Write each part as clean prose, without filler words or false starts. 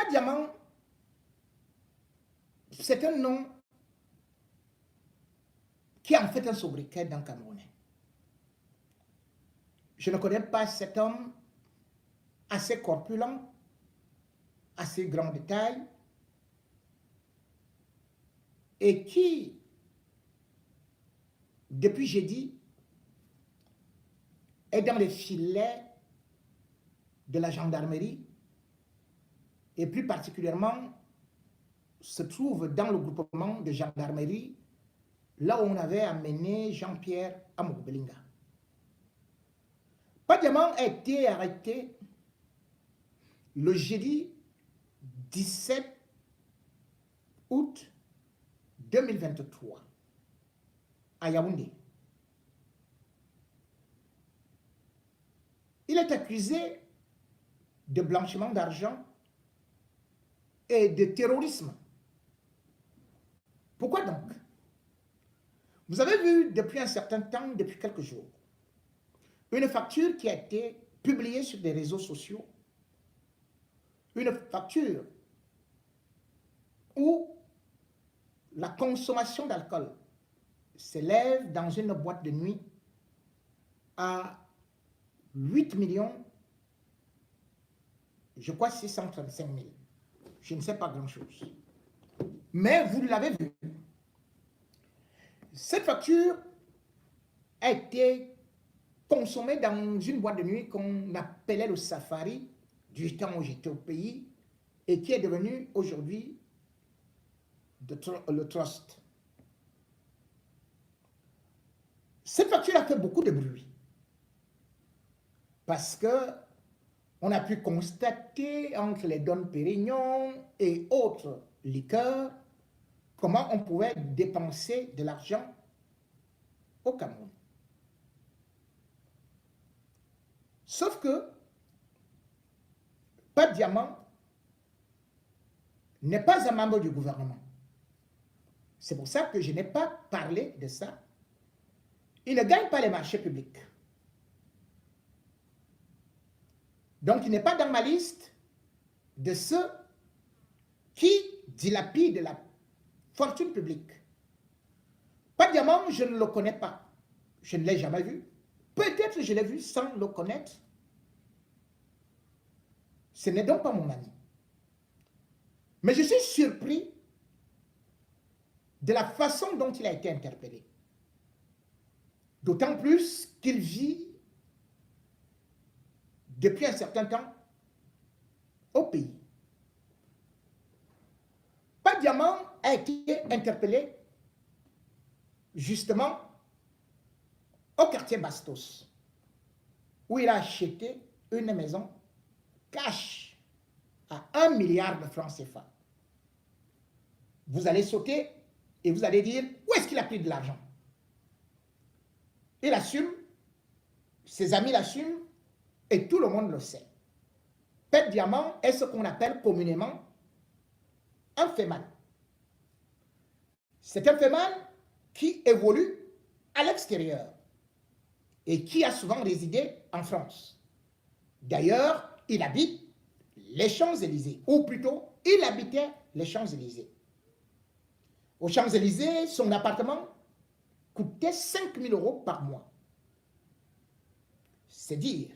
Pas Diamant, c'est un nom qui est en fait un sobriquet d'un Camerounais. Je ne connais pas cet homme assez corpulent, assez grand de taille, et qui, depuis jeudi, est dans les filets de la gendarmerie, et plus particulièrement se trouve dans le groupement de gendarmerie là où on avait amené Jean-Pierre Amogbelinga. Padiamant a été arrêté le jeudi 17 août 2023 à Yaoundé. Il est accusé de blanchiment d'argent et de terrorisme. Pourquoi donc? Vous avez vu depuis un certain temps, depuis quelques jours, une facture qui a été publiée sur les réseaux sociaux, une facture où la consommation d'alcool s'élève dans une boîte de nuit à 8 millions, je crois 635 000. Je ne sais pas grand-chose. Mais vous l'avez vu. Cette facture a été consommée dans une boîte de nuit qu'on appelait le Safari, du temps où j'étais au pays, et qui est devenu aujourd'hui le Trust. Cette facture a fait beaucoup de bruit parce que on a pu constater entre les Dom Pérignon et autres liqueurs comment on pouvait dépenser de l'argent au Cameroun. Sauf que Pas Diamant n'est pas un membre du gouvernement. C'est pour ça que je n'ai pas parlé de ça. Il ne gagne pas les marchés publics. Donc, il n'est pas dans ma liste de ceux qui dilapident la fortune publique. Pas Diamant, je ne le connais pas. Je ne l'ai jamais vu. Peut-être que je l'ai vu sans le connaître. Ce n'est donc pas mon ami. Mais je suis surpris de la façon dont il a été interpellé. D'autant plus qu'il vit depuis un certain temps au pays. Pas Diamant a été interpellé justement au quartier Bastos, où il a acheté une maison cash à 1 milliard de francs CFA. Vous allez sauter et vous allez dire, où est-ce qu'il a pris de l'argent? Il assume, ses amis l'assument, et tout le monde le sait. Pet Diamant est ce qu'on appelle communément un féman. C'est un féman qui évolue à l'extérieur et qui a souvent résidé en France. D'ailleurs, il habite les Champs-Élysées, ou plutôt, il habitait les Champs-Élysées. Aux Champs-Élysées, son appartement coûtait 5 000 € par mois. C'est dire.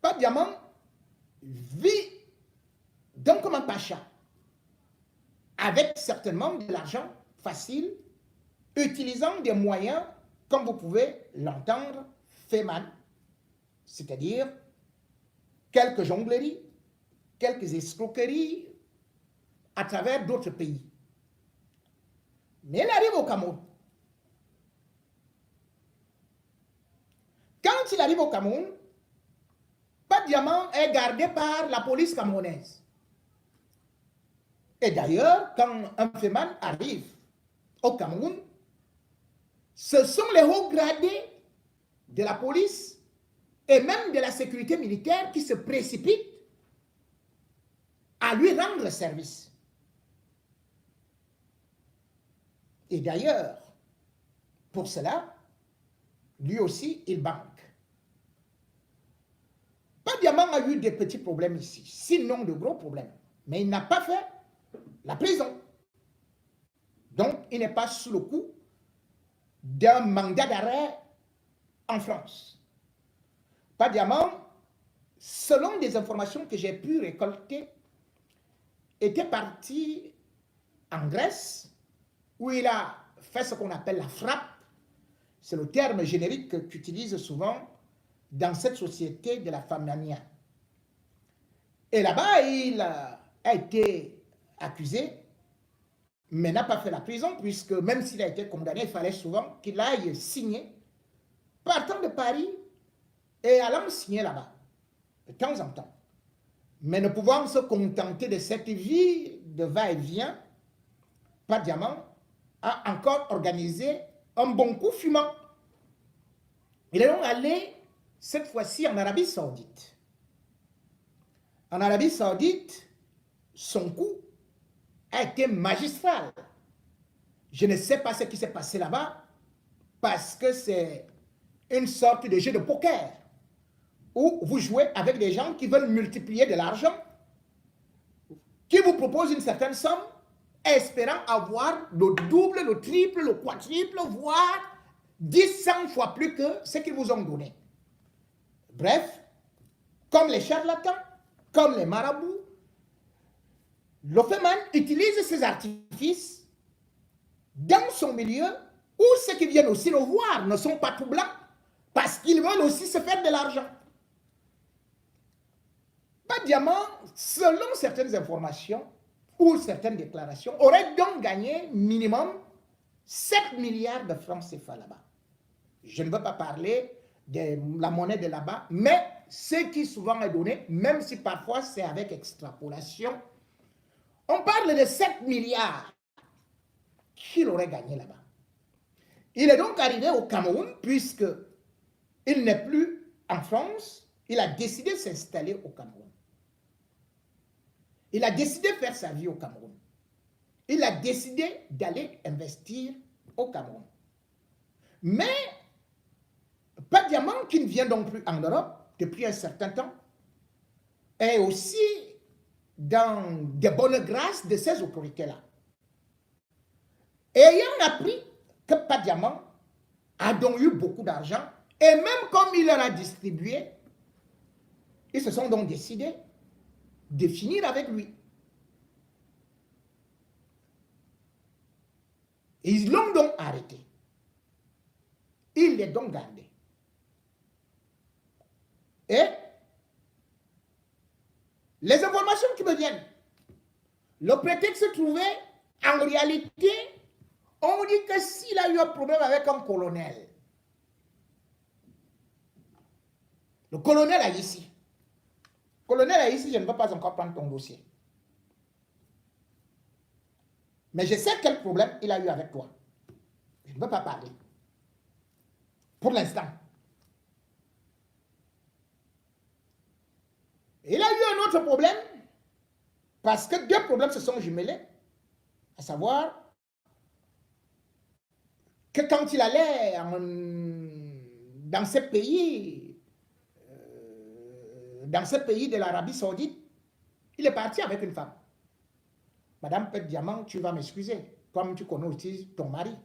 Pas Diamant vit donc comme un pacha, avec certainement de l'argent facile, utilisant des moyens, comme vous pouvez l'entendre, féman, c'est-à-dire quelques jongleries, quelques escroqueries à travers d'autres pays. Mais il arrive au Cameroun. Quand il arrive au Cameroun, Pas Diamant est gardé par la police camerounaise. Et d'ailleurs, quand un féman arrive au Cameroun, ce sont les hauts gradés de la police et même de la sécurité militaire qui se précipitent à lui rendre service. Et d'ailleurs, pour cela, lui aussi, il banque. Diamant a eu des petits problèmes ici, sinon de gros problèmes. Mais il n'a pas fait la prison. Donc, il n'est pas sous le coup d'un mandat d'arrêt en France. Diamant, selon des informations que j'ai pu récolter, était parti en Grèce, où il a fait ce qu'on appelle la frappe. C'est le terme générique qu'utilise souvent dans cette société de la Famania. Et là-bas, il a été accusé, mais n'a pas fait la prison, puisque même s'il a été condamné, il fallait souvent qu'il aille signer, partant de Paris et allant signer là-bas, de temps en temps. Mais ne pouvant se contenter de cette vie de va-et-vient, Diamant a encore organisé un bon coup fumant. Il est donc allé, cette fois-ci, en Arabie Saoudite. En Arabie Saoudite, son coup a été magistral. Je ne sais pas ce qui s'est passé là-bas, parce que c'est une sorte de jeu de poker, où vous jouez avec des gens qui veulent multiplier de l'argent, qui vous proposent une certaine somme, espérant avoir le double, le triple, le quadruple, voire 10, 100 fois plus que ce qu'ils vous ont donné. Bref, comme les charlatans, comme les marabouts, l'Ofeman utilise ces artifices dans son milieu, où ceux qui viennent aussi le voir ne sont pas tout blancs, parce qu'ils veulent aussi se faire de l'argent. Diamant, selon certaines informations ou certaines déclarations, aurait donc gagné minimum 7 milliards de francs CFA là-bas. Je ne veux pas parler de la monnaie de là-bas, mais ce qui souvent est donné, même si parfois c'est avec extrapolation, on parle de 7 milliards qu'il aurait gagné là-bas. Il est donc arrivé au Cameroun, puisque il n'est plus en France, il a décidé de s'installer au Cameroun. Il a décidé de faire sa vie au Cameroun. Il a décidé d'aller investir au Cameroun. Mais Diamant, qui ne vient donc plus en Europe depuis un certain temps, est aussi dans des bonnes grâces de ces autorités-là. Ayant appris que Diamant a donc eu beaucoup d'argent, et même comme il leur a distribué, ils se sont donc décidés de finir avec lui. Ils l'ont donc arrêté. Il l'est donc gardé. Et les informations qui me viennent, le prétexte se trouvait, en réalité, on dit que s'il a eu un problème avec un colonel, le colonel a ici. Colonel a ici, je ne veux pas encore prendre ton dossier. Mais je sais quel problème il a eu avec toi. Je ne veux pas parler. Pour l'instant. Il a eu un autre problème, parce que deux problèmes se sont jumelés, à savoir que quand il allait dans ce pays de l'Arabie Saoudite, il est parti avec une femme. Madame Pet Diamant, tu vas m'excuser, comme tu connais aussi ton mari.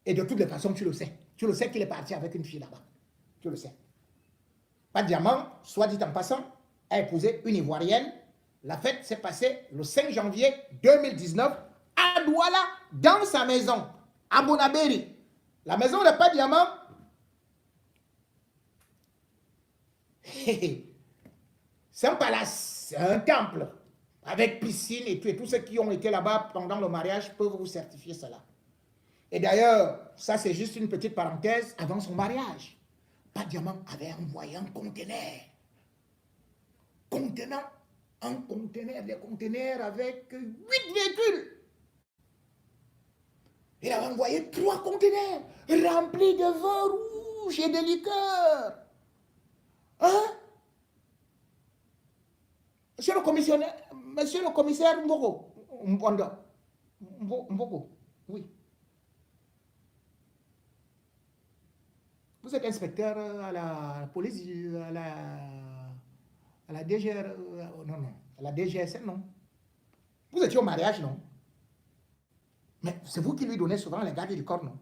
Et de toutes les façons, tu le sais. Tu le sais qu'il est parti avec une fille là-bas. Tu le sais. Pet Diamant, soit dit en passant, a épousé une Ivoirienne. La fête s'est passée le 5 janvier 2019 à Douala, dans sa maison, à Bonabéry. La maison de Pet Diamant, c'est un palace, c'est un temple, avec piscine et tout. Et tous ceux qui ont été là-bas pendant le mariage peuvent vous certifier cela. Et d'ailleurs, ça c'est juste une petite parenthèse, avant son mariage, Pet Diamant avait envoyé un conteneur. Des conteneurs avec 8 véhicules. Il a envoyé 3 conteneurs remplis de vin rouge et de liqueur. Hein? Monsieur le commissaire Mboko, Mboko, oui. Vous êtes inspecteur à la police, à la À la DGR, non, non. À la DGSN, non. Vous étiez au mariage, non? Mais c'est vous qui lui donnez souvent les gardes du corps, non?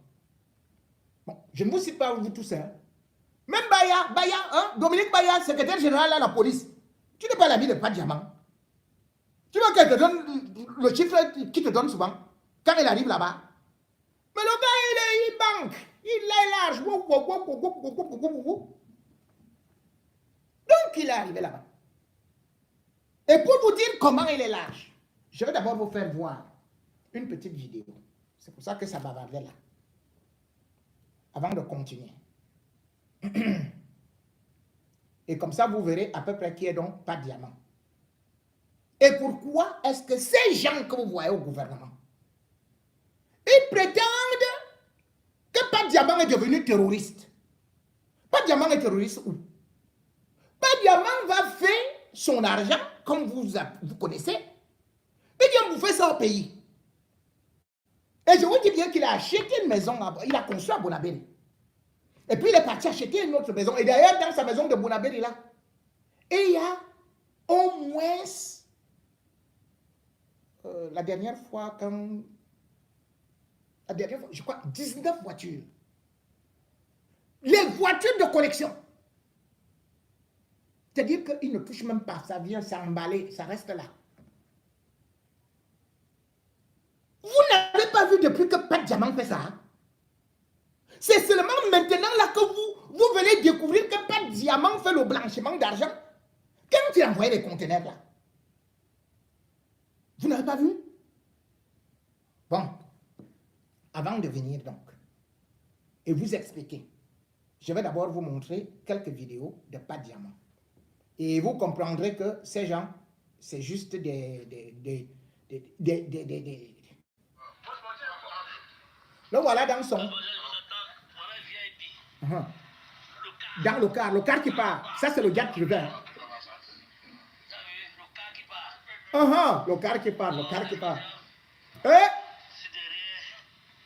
Bon, je ne vous cite pas vous tous, hein. Même Baya, hein, Dominique Baya, secrétaire général à la police. Tu n'es pas l'ami de Pat Diamant. Tu vois qu'elle te donne le chiffre qu'il te donne souvent quand il arrive là-bas. Mais le gars, il banque. Il est large. Donc, il est arrivé là-bas. Et pour vous dire comment il est large, je vais d'abord vous faire voir une petite vidéo. C'est pour ça que ça bavardait là. Avant de continuer. Et comme ça, vous verrez à peu près qui est donc Pat Diamant. Et pourquoi est-ce que ces gens que vous voyez au gouvernement, ils prétendent que Pat Diamant est devenu terroriste. Pat Diamant est terroriste où? Pat Diamant va faire son argent, comme vous connaissez, et vient bouffer ça au pays. Et je vous dis bien qu'il a acheté une maison, il a construit à Bonabéry. Et puis il est parti acheter une autre maison. Et d'ailleurs, dans sa maison de Bonabéry, là, et il y a au moins, la dernière fois, je crois, 19 voitures. Les voitures de collection. C'est-à-dire qu'il ne touche même pas, ça vient s'emballer, ça reste là. Vous n'avez pas vu depuis que Pat Diamant fait ça. Hein? C'est seulement maintenant là que vous venez découvrir que Pat Diamant fait le blanchiment d'argent. Quand il a envoyé les conteneurs là. Vous n'avez pas vu? Bon, avant de venir donc, et vous expliquer, je vais d'abord vous montrer quelques vidéos de Pat Diamant. Et vous comprendrez que ces gens, c'est juste le voilà dans son... Dans le car qui part. Ça, c'est le jet privé. Le car qui part, le car qui part.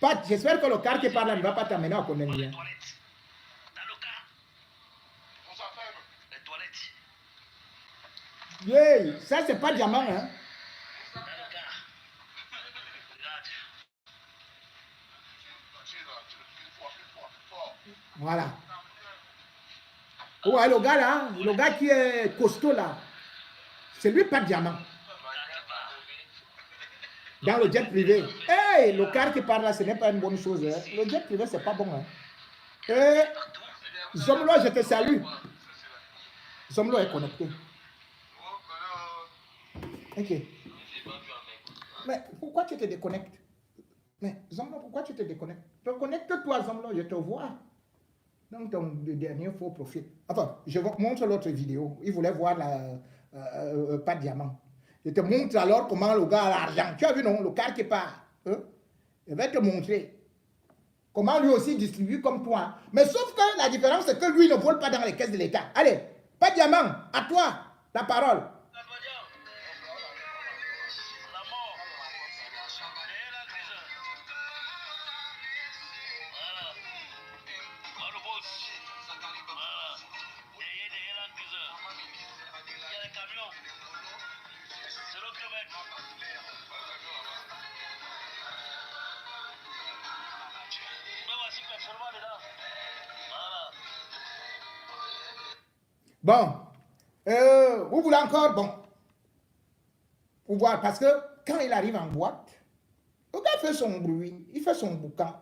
Pat, j'espère que le car qui part là ne va pas t'amener à Kondengia. Yeah, ça, c'est pas Diamant, hein. Voilà. Ouais, le gars qui est costaud là, c'est lui Pat Diamant. Dans le jet privé. Hey, le car qui part là, ce n'est pas une bonne chose. Hein. Le jet privé, c'est pas bon. Hein. Hey, Zomlo, je te salue. Zomlo est connecté. Ok. Mais pourquoi tu te déconnectes? Mais Zomlo, pourquoi tu te déconnectes? Reconnecte-toi, Zomlo, je te vois. Donc, ton dernier faux profil. Enfin, je vous montre l'autre vidéo. Il voulait voir pas de diamant. Je te montre alors comment le gars a l'argent. Tu as vu, non? Le car qui part. Hein? Je vais te montrer comment lui aussi distribue comme toi. Mais sauf que la différence, c'est que lui ne vole pas dans les caisses de l'État. Allez, pas de diamant. À toi, la parole. Bon, vous voulez encore, bon, pour voir, parce que quand il arrive en boîte, le gars fait son bruit, il fait son boucan,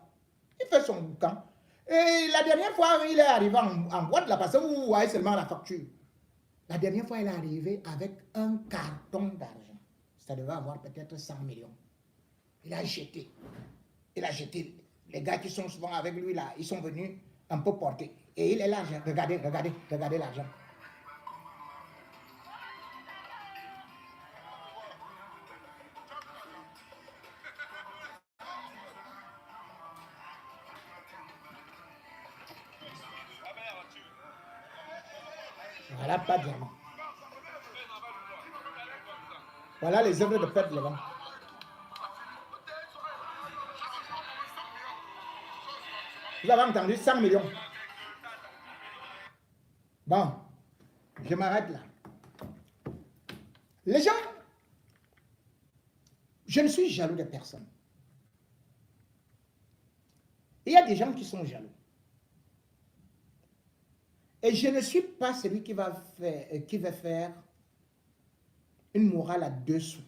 Et la dernière fois, il est arrivé en boîte là, parce que vous voyez seulement la facture. La dernière fois, il est arrivé avec un carton d'argent. Ça devait avoir peut-être 100 millions. Il a jeté. Les gars qui sont souvent avec lui là, ils sont venus un peu porter. Et il est l'argent. Regardez l'argent. Voilà, pas de diamant. Voilà les œuvres de Pat Diamant. Vous avez entendu 100 millions. Bon, je m'arrête là. Les gens, je ne suis jaloux de personne. Il y a des gens qui sont jaloux. Et je ne suis pas celui qui va faire une morale à dessous.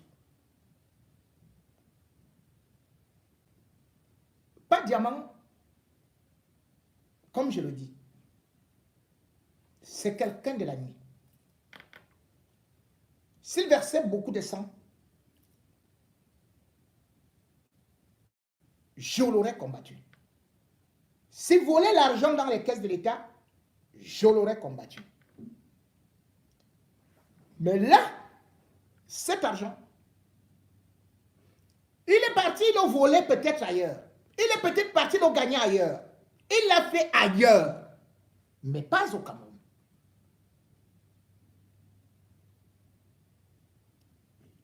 Pas Diamant, comme je le dis, c'est quelqu'un de la nuit. S'il versait beaucoup de sang, je l'aurais combattu. S'il volait l'argent dans les caisses de l'État, je l'aurais combattu. Mais là, cet argent, il est parti le voler peut-être ailleurs. Il est peut-être parti le gagner ailleurs. Il l'a fait ailleurs, mais pas au Cameroun.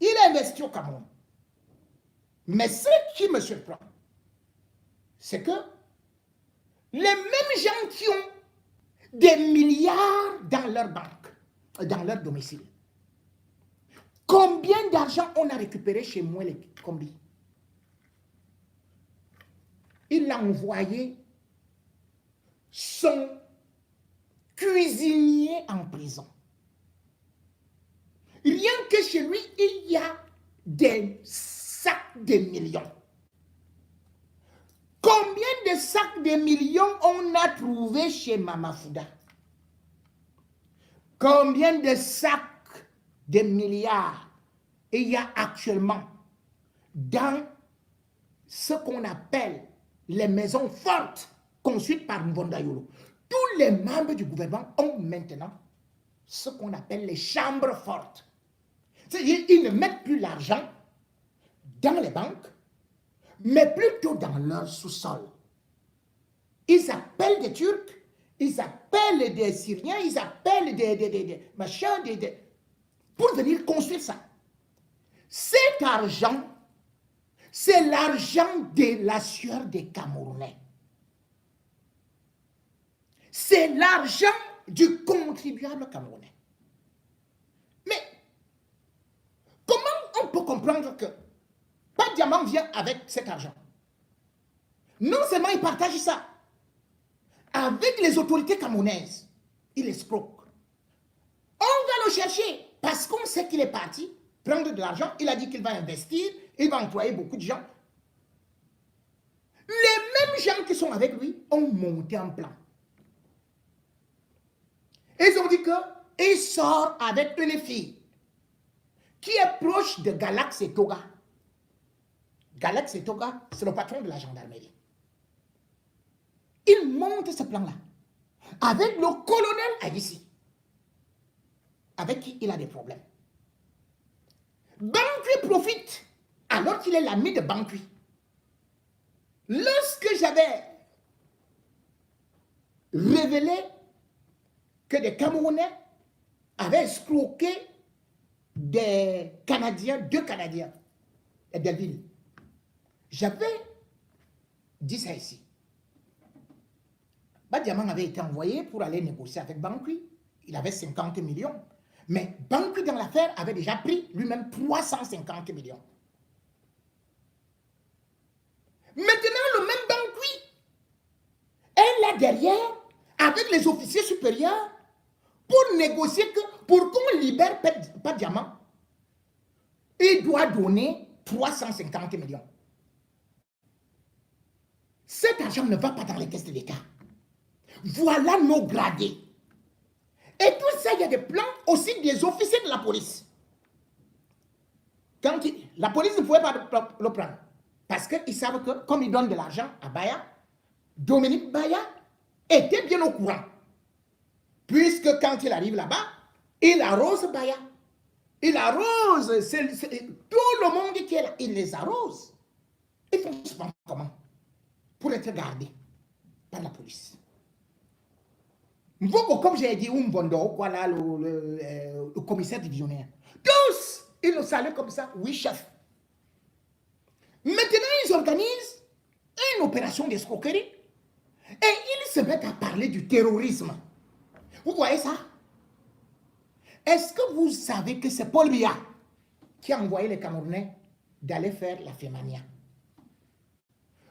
Il a investi au Cameroun. Mais ce qui me surprend, c'est que les mêmes gens qui ont des milliards dans leur banque, dans leur domicile, combien d'argent on a récupéré chez moi les combis? Il a envoyé son cuisinier en prison. Rien que chez lui, il y a des sacs de millions. Combien de sacs de millions on a trouvé chez Mama Fouda? Combien de sacs de milliards il y a actuellement dans ce qu'on appelle les maisons fortes construites par Mbonda Yolo? Tous les membres du gouvernement ont maintenant ce qu'on appelle les chambres fortes. C'est-à-dire qu'ils ne mettent plus l'argent dans les banques, mais plutôt dans leur sous-sol. Ils appellent des Turcs, ils appellent des Syriens, ils appellent des machins, pour venir construire ça. Cet argent, c'est l'argent de la sueur des Camerounais. C'est l'argent du contribuable camerounais. Mais comment on peut comprendre que pas de Diamant vient avec cet argent? Non seulement il partage ça avec les autorités camerounaises, il escroque. On va le chercher parce qu'on sait qu'il est parti prendre de l'argent. Il a dit qu'il va investir, il va employer beaucoup de gens. Les mêmes gens qui sont avec lui ont monté un plan. Ils ont dit qu'il sort avec une fille qui est proche de Galax et Toga. Galax et Toga, c'est le patron de la gendarmerie. Il monte ce plan-là avec le colonel Aïssi, avec qui il a des problèmes. Bankui profite alors qu'il est l'ami de Bankui. Lorsque j'avais révélé que des Camerounais avaient escroqué des Canadiens, 2 Canadiens, et des villes, j'avais dit ça ici. Diamant avait été envoyé pour aller négocier avec Bankui. Il avait 50 millions. Mais Bankui dans l'affaire avait déjà pris lui-même 350 millions. Maintenant, le même Bankui est là derrière avec les officiers supérieurs pour négocier que pour qu'on libère pas Diamant, il doit donner 350 millions. Cet argent ne va pas dans les caisses de l'État. Voilà nos gradés. Et tout ça, il y a des plans aussi des officiers de la police. Quand la police ne pouvait pas le prendre. Parce qu'ils savent que, comme ils donnent de l'argent à Baya, Dominique Baya était bien au courant. Puisque quand il arrive là-bas, il arrose Baya. Il arrose tout le monde qui est là. Il les arrose. Ils font ce comment? Pour être gardés par la police. Comme j'ai dit, voilà, le commissaire divisionnaire. Tous, ils le saluent comme ça. Oui, chef. Maintenant, ils organisent une opération d'escroquerie et ils se mettent à parler du terrorisme. Vous voyez ça? Est-ce que vous savez que c'est Paul Biya qui a envoyé les Camerounais d'aller faire la Femania.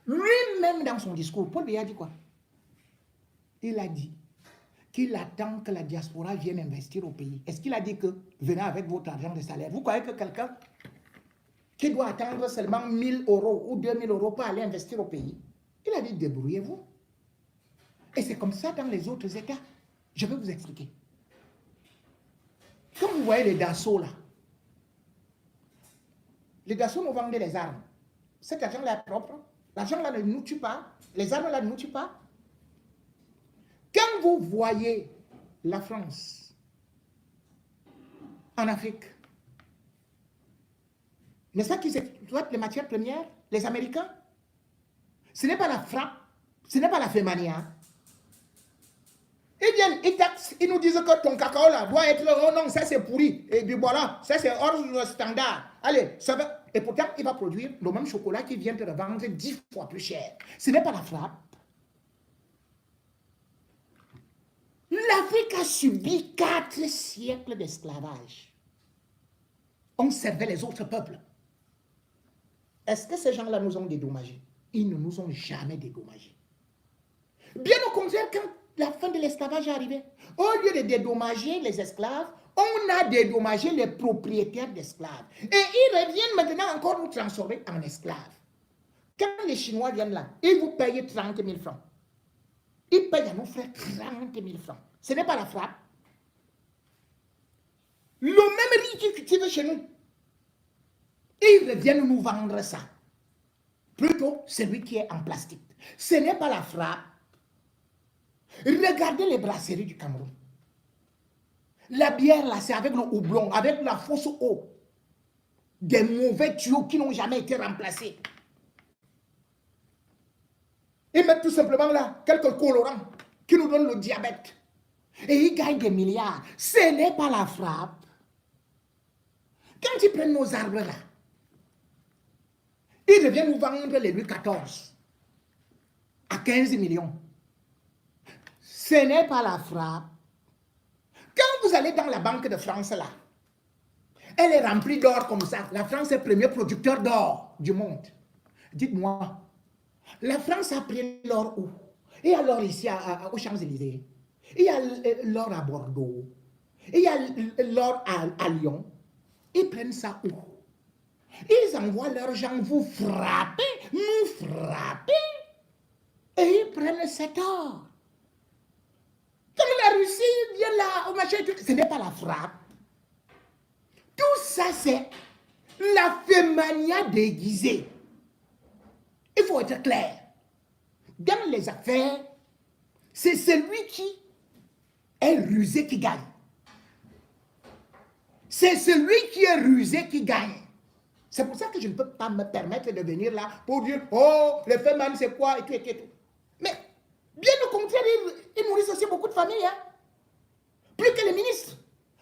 Lui-même, dans son discours, Paul Biya a dit quoi? Il a dit qu'il attend que la diaspora vienne investir au pays. Est-ce qu'il a dit que venez avec votre argent de salaire? Vous croyez que quelqu'un qui doit attendre seulement 1 000 € ou 2 000 € pour aller investir au pays? Il a dit débrouillez-vous. Et c'est comme ça dans les autres États. Je vais vous expliquer. Quand vous voyez les Dassault là, les Dassault nous vendaient les armes. Cet argent-là est propre. L'argent-là ne nous tue pas. Les armes-là ne nous tuent pas. Quand vous voyez la France en Afrique, n'est-ce pas qu'ils exploitent les matières premières, les Américains? Ce n'est pas la frappe, ce n'est pas la Femania. Ils viennent, ils taxent, ils nous disent que ton cacao là doit être, oh non, ça c'est pourri. Et puis voilà, ça c'est hors le standard. Allez, ça va. Et pourtant, il va produire le même chocolat qui vient te le vendre 10 fois plus cher. Ce n'est pas la frappe. L'Afrique a subi 4 siècles d'esclavage. On servait les autres peuples. Est-ce que ces gens-là nous ont dédommagés? Ils ne nous ont jamais dédommagés. Bien au contraire, quand la fin de l'esclavage est arrivée, au lieu de dédommager les esclaves, on a dédommagé les propriétaires d'esclaves. Et ils reviennent maintenant encore nous transformer en esclaves. Quand les Chinois viennent là, ils vous payent 30 000 francs. Ils payent à nos frères 30 000 francs. Ce n'est pas la frappe. Le même riz qu'ils cultivent chez nous, ils reviennent nous vendre ça. Plutôt celui qui est en plastique. Ce n'est pas la frappe. Regardez les brasseries du Cameroun. La bière là, c'est avec le houblon, avec la fausse eau. Des mauvais tuyaux qui n'ont jamais été remplacés. Ils mettent tout simplement là quelques colorants qui nous donnent le diabète. Et ils gagnent des milliards. Ce n'est pas la frappe. Quand ils prennent nos arbres là, ils reviennent nous vendre les Louis XIV à 15 millions. Ce n'est pas la frappe. Quand vous allez dans la Banque de France là, elle est remplie d'or comme ça. La France est le premier producteur d'or du monde. Dites-moi, la France a pris l'or où? Il y a l'or ici aux Champs-Élysées. Il y a l'or à Bordeaux. Il y a l'or à Lyon. Ils prennent ça où? Ils envoient leurs gens vous frapper, nous frapper. Et ils prennent cet or. Comme la Russie vient là, au machin, ce n'est pas la frappe. Tout ça, c'est la Femania déguisée. Il faut être clair. Dans les affaires, c'est celui qui est rusé qui gagne. C'est celui qui est rusé qui gagne. C'est pour ça que je ne peux pas me permettre de venir là pour dire, oh, le Feman c'est quoi, et tout, et tout, et tout. Mais, bien au contraire, ils nourrissent aussi beaucoup de familles. Hein? Plus que les ministres.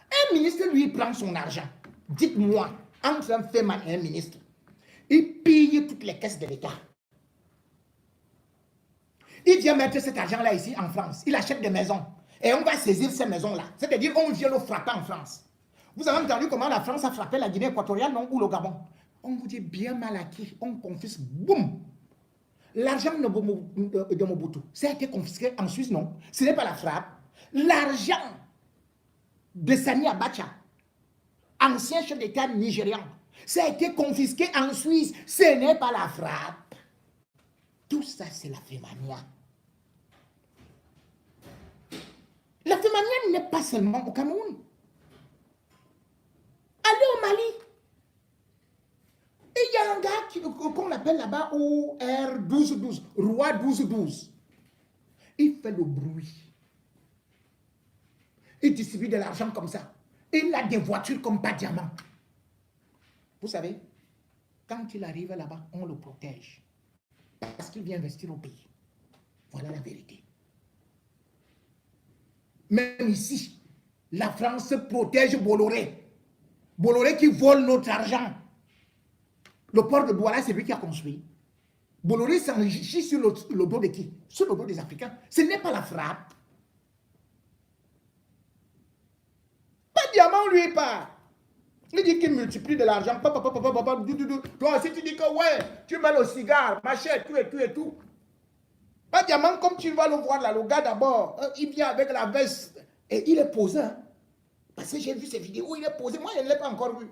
Un ministre, lui, prend son argent. Dites-moi, entre un Feman et un ministre, il pille toutes les caisses de l'État. Il vient mettre cet argent-là ici en France. Il achète des maisons. Et on va saisir ces maisons-là. C'est-à-dire, on vient le frapper en France. Vous avez entendu comment la France a frappé la Guinée équatoriale, non, ou le Gabon? On vous dit bien mal acquis, on confisque, boum. L'argent de Mobutu, ça a été confisqué en Suisse, non? Ce n'est pas la frappe. L'argent de Sani Abacha, ancien chef d'État nigérian, ça a été confisqué en Suisse. Ce n'est pas la frappe. Tout ça, c'est la Femania. La Femania n'est pas seulement au Cameroun. Allez au Mali. Et il y a un gars qu'on appelle là-bas OR1212, Roi 1212. Il fait le bruit. Il distribue de l'argent comme ça. Il a des voitures comme pas diamant. Vous savez, quand il arrive là-bas, on le protège. Parce qu'il vient investir au pays. Voilà la vérité. Même ici, la France protège Bolloré. Bolloré qui vole notre argent. Le port de Douala, c'est lui qui a construit. Bolloré s'enrichit sur le dos de qui? Sur le dos des Africains. Ce n'est pas la frappe. Pas diamant, lui, pas. Il dit qu'il multiplie de l'argent. Toi, si tu dis que ouais, tu mets le cigare, machin, tout et tout. Pas diamant, comme tu vas le voir là, le gars d'abord, il vient avec la veste et il est posé. Hein. Parce que j'ai vu ces vidéos, il est posé. Moi, je ne l'ai pas encore vu.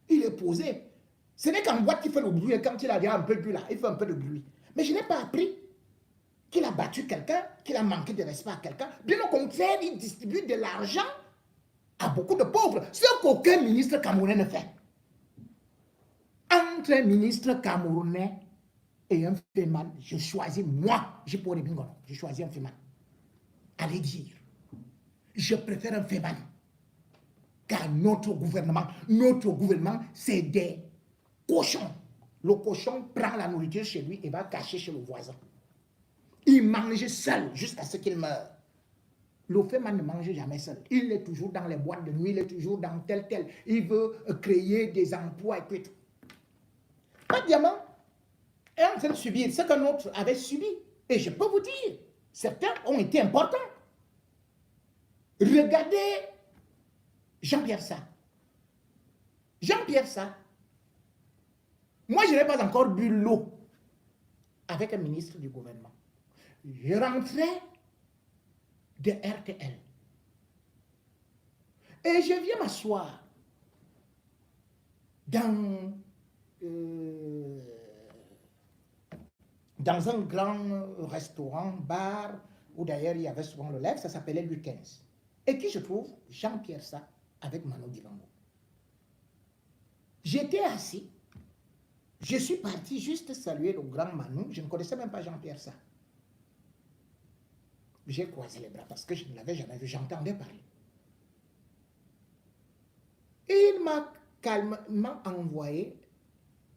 Il est posé. Ce n'est qu'en boîte qu'il fait le bruit. Et quand il a déjà un peu bu là, il fait un peu de bruit. Mais je n'ai pas appris qu'il a battu quelqu'un, qu'il a manqué de respect à quelqu'un. Bien au contraire, il distribue de l'argent à beaucoup de pauvres. Ce qu'aucun ministre camerounais ne fait. Entre un ministre camerounais et un féman, je choisis moi, je choisis un féman. Allez dire, je préfère un féman. Car notre gouvernement, c'est des cochons. Le cochon prend la nourriture chez lui et va cacher chez le voisin. Il mange seul jusqu'à ce qu'il meure. Le féman ne mange jamais seul. Il est toujours dans les boîtes de nuit, il est toujours dans tel. Il veut créer des emplois et tout. Pas diamant est en train de subir ce qu'un autre avait subi. Et je peux vous dire, certains ont été importants. Regardez Jean-Pierre Sarr. Jean-Pierre Sarr. Moi, je n'ai pas encore bu l'eau avec un ministre du gouvernement. Je rentrais de RTL. Et je viens m'asseoir dans un grand restaurant, bar, où d'ailleurs il y avait souvent le lèvre, ça s'appelait Louis XV. Et qui je trouve? Jean-Pierre Sarr avec Mano Dibango. J'étais assis, je suis parti juste saluer le grand Manu, je ne connaissais même pas Jean-Pierre Sarr. J'ai croisé les bras parce que je ne l'avais jamais vu, j'entendais parler. Et il m'a calmement envoyé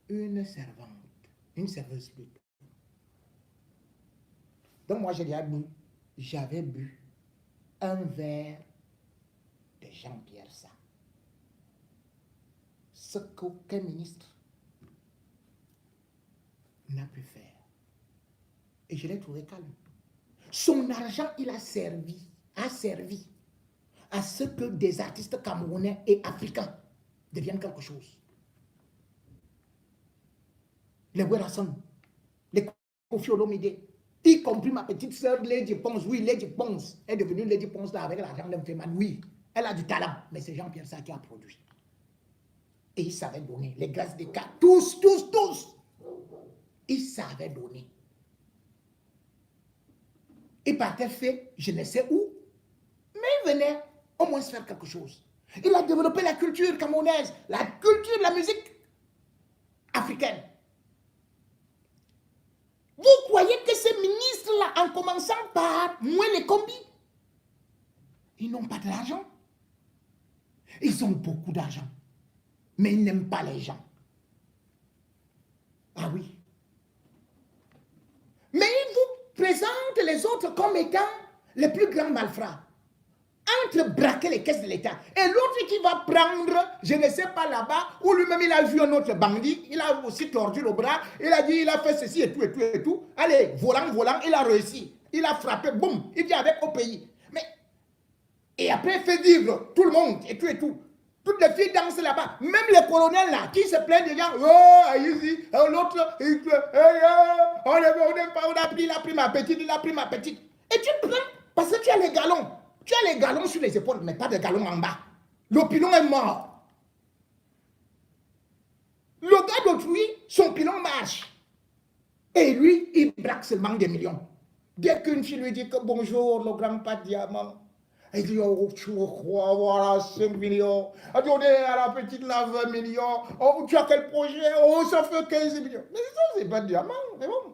une servante, une serveuse plutôt. Donc moi j'avais bu un verre de Jean-Pierre Sarr. Ce qu'aucun ministre n'a pu faire. Et je l'ai trouvé calme. Son argent, il a servi à ce que des artistes camerounais et africains deviennent quelque chose. Les Werrason, les Koffi Olomide, y compris ma petite sœur Lady Ponce. Oui, Lady Ponce est devenue Lady Ponce là avec l'argent d'un féman. Oui, elle a du talent, mais c'est Jean-Pierre Sarr qui a produit. Et il savait donner. Les grâces des cas, tous. Il savait donner. Il partait fait, je ne sais où, mais il venait au moins faire quelque chose. Il a développé la culture camerounaise, la culture, la musique africaine. Vous croyez que ces ministres-là, en commençant par moins les combis, ils n'ont pas de l'argent? Ils ont beaucoup d'argent, mais ils n'aiment pas les gens. Ah oui. Mais ils vous présentent les autres comme étant les plus grands malfrats. Entre braquer les caisses de l'État et l'autre qui va prendre, je ne sais pas là-bas, où lui-même il a vu un autre bandit, il a aussi tordu le bras, il a dit, il a fait ceci et tout. Allez, volant, il a réussi. Il a frappé, boum, il vient avec au pays. Mais, et après, il fait vivre tout le monde et tout. Toutes les filles dansent là-bas. Même les colonels là, qui se plaignent des gens, oh, ici, l'autre, il a pris ma petite. Et tu prends, parce que tu as les galons. Tu as les galons sur les épaules, mais pas de galons en bas. Le pilon est mort. Le gars d'autrui, son pilon marche. Et lui, il braque seulement des millions. Dès qu'une fille lui dit que bonjour, le grand pas de diamant, il dit, oh, tu crois, voilà, 5 millions. A donné à la petite là 20 millions. Oh, tu as quel projet? Oh, ça fait 15 millions. Mais ça, c'est pas de diamant, c'est bon.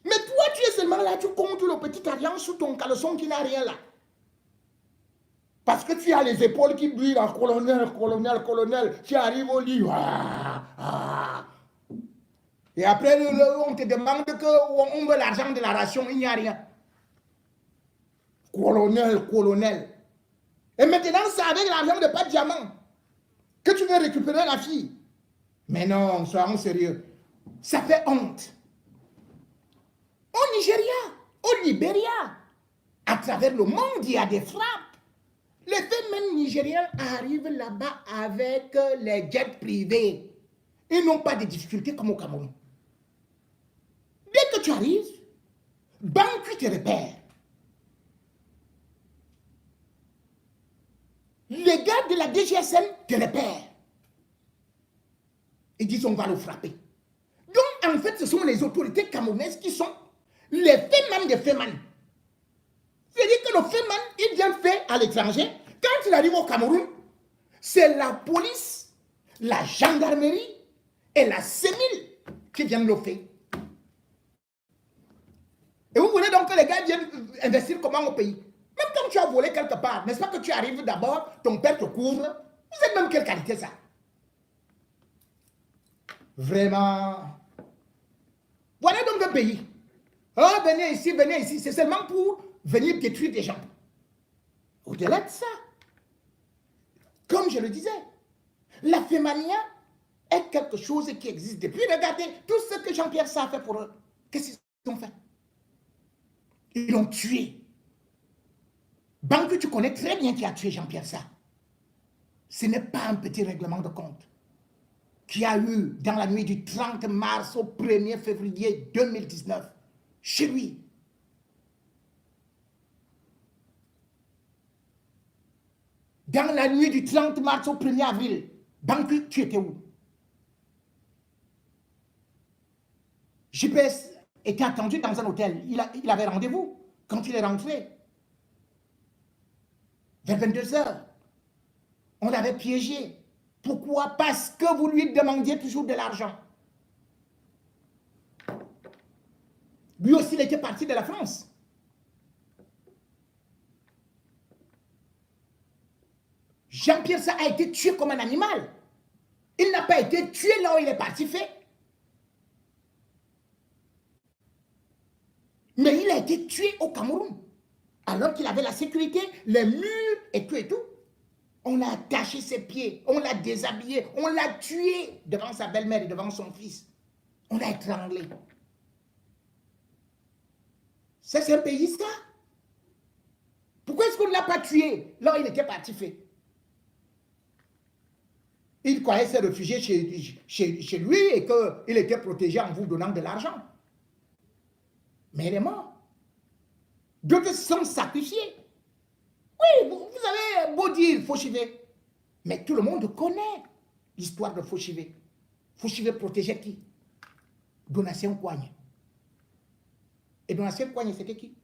Mais toi, tu es seulement là, tu comptes le petit argent sous ton caleçon qui n'a rien là. Parce que tu as les épaules qui brillent en colonel. Tu arrives au lit. Et après, on te demande qu'on veut l'argent de la ration, il n'y a rien. Colonel. Et maintenant, c'est avec l'argent de pas de diamant que tu veux récupérer la fille. Mais non, soyons sérieux. Ça fait honte. Au Nigeria, au Libéria, à travers le monde, il y a des frappes. Les femmes nigériens arrivent là-bas avec les jets privés. Ils n'ont pas de difficultés comme au Cameroun. Dès que tu arrives, Banqui te repère. Les gars de la DGSN te repèrent. Ils disent on va le frapper. Donc en fait, ce sont les autorités camerounaises qui sont les fémans des fémans. C'est-à-dire que le féman, il vient faire à l'étranger. Quand il arrive au Cameroun, c'est la police, la gendarmerie et la CEMIL qui viennent le faire. Et vous voulez donc que les gars viennent investir comment au pays? Même quand tu as volé quelque part, n'est-ce pas que tu arrives d'abord, ton père te couvre? Vous êtes même quelle qualité ça? Vraiment. Voilà donc un pays. Oh, venez ici, c'est seulement pour venir détruire des gens. Au-delà de ça, comme je le disais, la fémania est quelque chose qui existe depuis. Regardez tout ce que Jean-Pierre Sarr a fait pour eux. Qu'est-ce qu'ils ont fait? Ils l'ont tué. Banque, tu connais très bien qui a tué Jean-Pierre Sarr. Ce n'est pas un petit règlement de compte qui a eu dans la nuit du 30 mars au 1er février 2019 chez lui. Dans la nuit du 30 mars au 1er avril, Banqui, tu étais où? JPS était attendu dans un hôtel. Il avait rendez-vous. Quand il est rentré, vers 22 heures, on l'avait piégé. Pourquoi? Parce que vous lui demandiez toujours de l'argent. Lui aussi, il était parti de la France. Jean-Pierre Sarr a été tué comme un animal. Il n'a pas été tué là où il est parti fait. Mais il a été tué au Cameroun. Alors qu'il avait la sécurité, les murs et tout et tout. On a attaché ses pieds, on l'a déshabillé, on l'a tué devant sa belle-mère et devant son fils. On l'a étranglé. Ça, c'est un pays, ça? Pourquoi est-ce qu'on ne l'a pas tué là où il était parti fait? Il croyait se réfugier chez lui et qu'il était protégé en vous donnant de l'argent. Mais il est mort. D'autres sont sacrifiés. Oui, vous avez beau dire Fauchivé, mais tout le monde connaît l'histoire de Fauchivé. Fauchivé protégeait qui? Donatien Coigne. Et Donatien Coigne, c'était qui?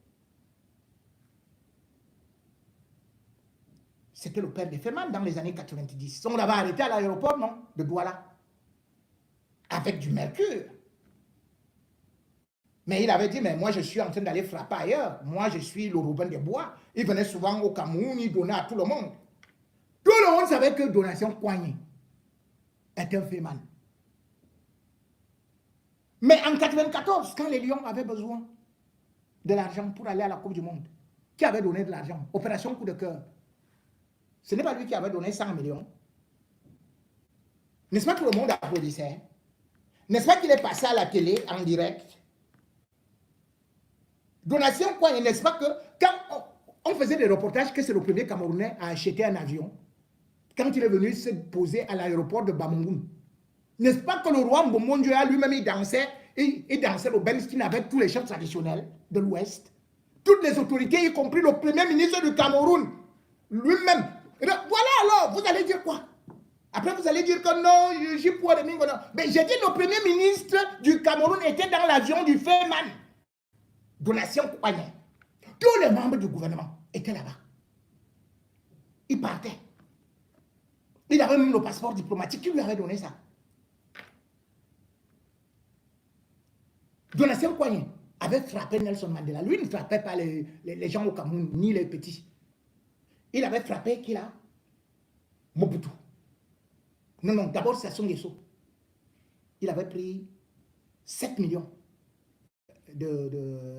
C'était le père de Feman dans les années 90. On l'avait arrêté à l'aéroport, non? De Douala. Avec du mercure. Mais il avait dit, mais moi je suis en train d'aller frapper ailleurs. Moi je suis le Robin des Bois. Il venait souvent au Cameroun, il donnait à tout le monde. Tout le monde savait que Donatien Coigne était un Feman. Mais en 1994, quand les Lions avaient besoin de l'argent pour aller à la Coupe du Monde, qui avait donné de l'argent? Opération Coup de cœur. Ce n'est pas lui qui avait donné 100 millions. N'est-ce pas que tout le monde applaudissait? N'est-ce pas qu'il est passé à la télé en direct? Donatien Coigne, n'est-ce pas que quand on faisait des reportages que c'est le premier Camerounais à acheter un avion, quand il est venu se poser à l'aéroport de Bamougoum, n'est-ce pas que le roi Mbomondjoa lui-même il dansait le Benskin avec tous les chefs traditionnels de l'Ouest, toutes les autorités, y compris le premier ministre du Cameroun, lui-même. Voilà alors, vous allez dire quoi? Après, vous allez dire que non, j'ai pas de mingo, non. Mais j'ai dit le premier ministre du Cameroun était dans l'avion du Feman. Donatien Coigne. Tous les membres du gouvernement étaient là-bas. Ils partaient. Il avait même le passeport diplomatique. Qui lui avait donné ça? Donatien Coigne avait frappé Nelson Mandela. Lui ne frappait pas les gens au Cameroun, ni les petits. Il avait frappé qui là? Mobutu. Non, d'abord c'est Sassou Nguesso. Il avait pris 7 millions.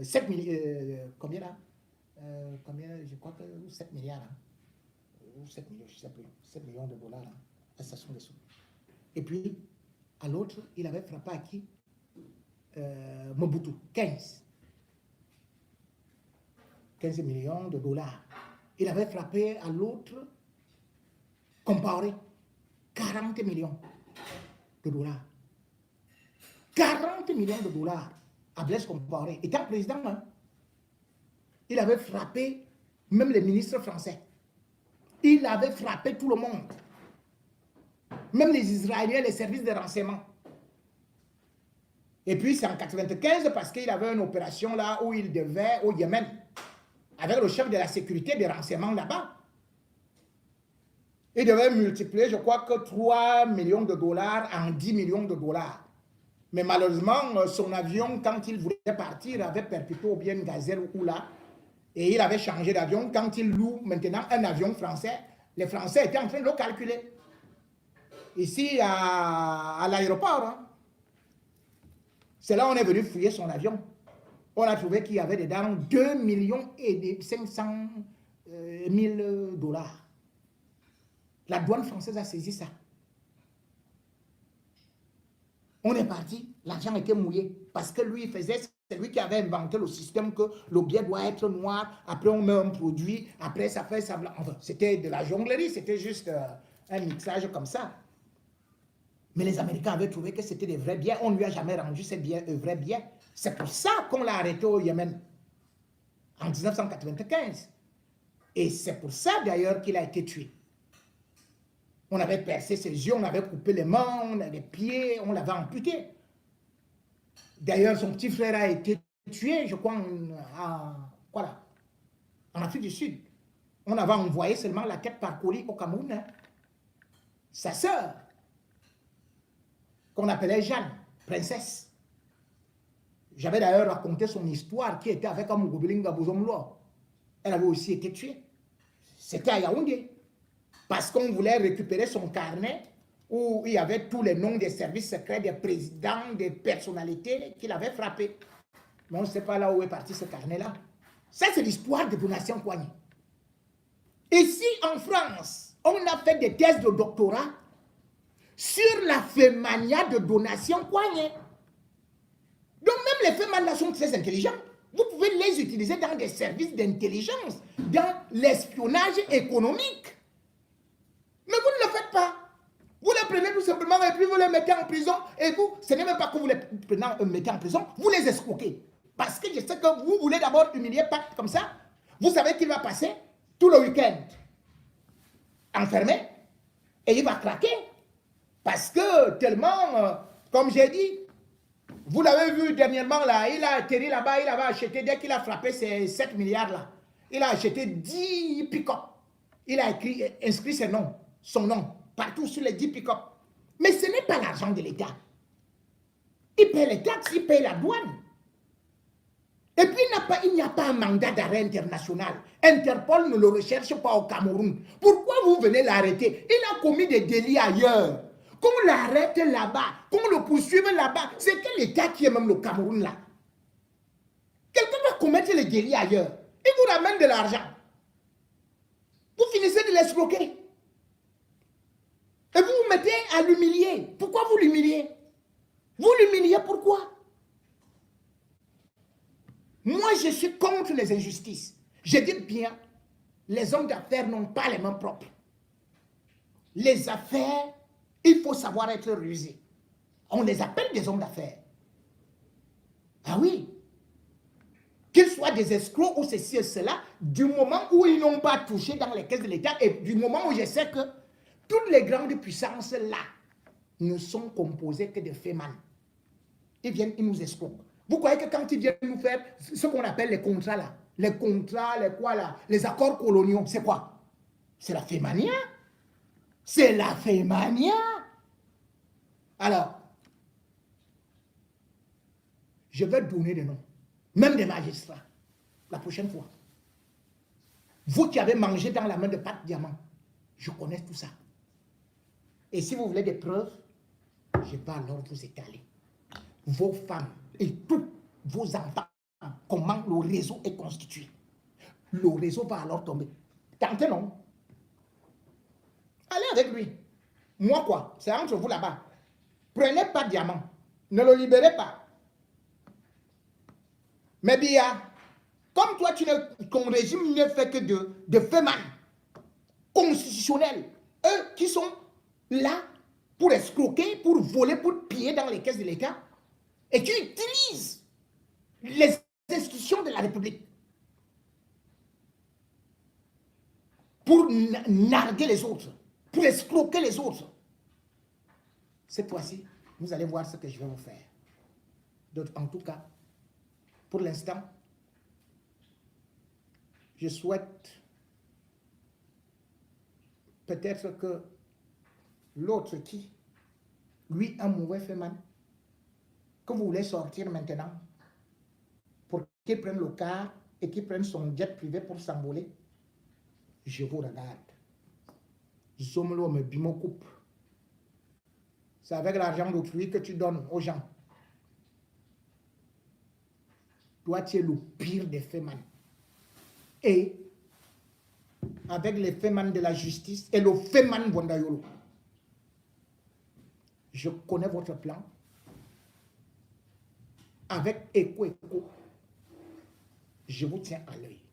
7 millions, combien là? Combien, je crois que 7 milliards. Ou 7 millions, je ne sais plus. 7 millions de dollars à Sassou Nguesso. Et puis, à l'autre, il avait frappé à qui? Mobutu, 15 millions de dollars. il avait frappé à l'autre, comparé, 40 millions de dollars. 40 millions de dollars à Blaise Compaoré. Étant président, hein, il avait frappé même les ministres français. Il avait frappé tout le monde. Même les Israéliens, les services de renseignement. Et puis c'est en 1995 parce qu'il avait une opération là où il devait, au Yémen, avec le chef de la sécurité des renseignements là-bas. Il devait multiplier, je crois que 3 millions de dollars en 10 millions de dollars. Mais malheureusement, son avion, quand il voulait partir, avait perpétué ou bien Gazelle ou là. Et il avait changé d'avion. Quand il loue maintenant un avion français, les Français étaient en train de le calculer. Ici, à l'aéroport, hein. C'est là où on est venu fouiller son avion. On a trouvé qu'il y avait dedans 2 millions et 500 000 dollars. La douane française a saisi ça. On est parti, l'argent était mouillé. Parce que lui, c'est lui qui avait inventé le système que le billet doit être noir, après on met un produit, après ça fait ça blanc. Enfin, c'était de la jonglerie, c'était juste un mixage comme ça. Mais les Américains avaient trouvé que c'était des vrais biens. On ne lui a jamais rendu ces biens, vrais biens. C'est pour ça qu'on l'a arrêté au Yémen en 1995. Et c'est pour ça d'ailleurs qu'il a été tué. On avait percé ses yeux, on avait coupé les mains, les pieds, on l'avait amputé. D'ailleurs, son petit frère a été tué, je crois, en Afrique du Sud. On avait envoyé seulement la tête par colis au Cameroun. Hein. Sa sœur, qu'on appelait Jeanne, princesse. J'avais d'ailleurs raconté son histoire qui était avec Amugobelinga Bozomlo. Elle avait aussi été tuée. C'était à Yaoundé. Parce qu'on voulait récupérer son carnet où il y avait tous les noms des services secrets, des présidents, des personnalités qu'il avait frappés. Mais on ne sait pas là où est parti ce carnet-là. Ça, c'est l'histoire de Donatien Coigny. Ici, en France, on a fait des thèses de doctorat sur la fémania de Donatien Coigny. Donc, même les fémanias sont très intelligents. Vous pouvez les utiliser dans des services d'intelligence, dans l'espionnage économique. Mais vous ne le faites pas. Vous les prenez tout simplement et puis vous les mettez en prison. Et vous, ce n'est même pas que vous les mettez en prison, vous les escroquez. Parce que je sais que vous voulez d'abord humilier Pacte comme ça. Vous savez qu'il va passer tout le week-end enfermé et il va craquer. Parce que tellement, comme j'ai dit, vous l'avez vu dernièrement là, il a atterri là-bas, il avait acheté, dès qu'il a frappé ces 7 milliards là, il a acheté 10 pick-up. Il a inscrit son nom, partout sur les 10 pick-up. Mais ce n'est pas l'argent de l'État. Il paie les taxes, il paie la douane. Et puis il n'y a pas un mandat d'arrêt international. Interpol ne le recherche pas au Cameroun. Pourquoi vous venez l'arrêter? Il a commis des délits ailleurs. Qu'on l'arrête là-bas, qu'on le poursuive là-bas, c'est quel État qui est même le Cameroun là? Quelqu'un va commettre les délits ailleurs. Il vous ramène de l'argent. Vous finissez de l'escroquer. Et vous vous mettez à l'humilier. Pourquoi vous l'humiliez? Vous l'humiliez pourquoi? Moi, je suis contre les injustices. Je dis bien, les hommes d'affaires n'ont pas les mains propres. Les affaires, il faut savoir être rusé. On les appelle des hommes d'affaires. Ah oui. Qu'ils soient des escrocs ou ceci et cela, du moment où ils n'ont pas touché dans les caisses de l'État et du moment où je sais que toutes les grandes puissances là ne sont composées que de fémans. Ils viennent, ils nous escroquent. Vous croyez que quand ils viennent nous faire ce qu'on appelle les contrats là, les contrats, les quoi là, les accords coloniaux, c'est quoi? C'est la fémania. C'est la fémania. Alors, je vais donner des noms, même des magistrats, la prochaine fois. Vous qui avez mangé dans la main de Pacte Diamant, je connais tout ça. Et si vous voulez des preuves, je vais alors vous étaler. Vos femmes et tous vos enfants, comment le réseau est constitué. Le réseau va alors tomber. Tentez non. Allez avec lui. Moi quoi, c'est entre vous là-bas. Prenez pas Diamant. Ne le libérez pas. Mais bien, Comme toi, ton régime ne fait que de faits constitutionnels. Eux qui sont là pour escroquer, pour voler, pour piller dans les caisses de l'État, et qui utilisent les institutions de la République pour narguer les autres, pour escroquer les autres. Cette fois-ci, vous allez voir ce que je vais vous faire. Donc, en tout cas, pour l'instant, je souhaite peut-être que l'autre qui, lui, un mauvais fait mal, que vous voulez sortir maintenant pour qu'il prenne le car et qu'il prenne son jet privé pour s'envoler, je vous regarde. Zomlo me bimo coupe. C'est avec l'argent d'autrui que tu donnes aux gens. Toi, tu es le pire des fémans. Et avec les fémans de la justice et le féman Bondayolo, je connais votre plan. Avec écho, je vous tiens à l'œil.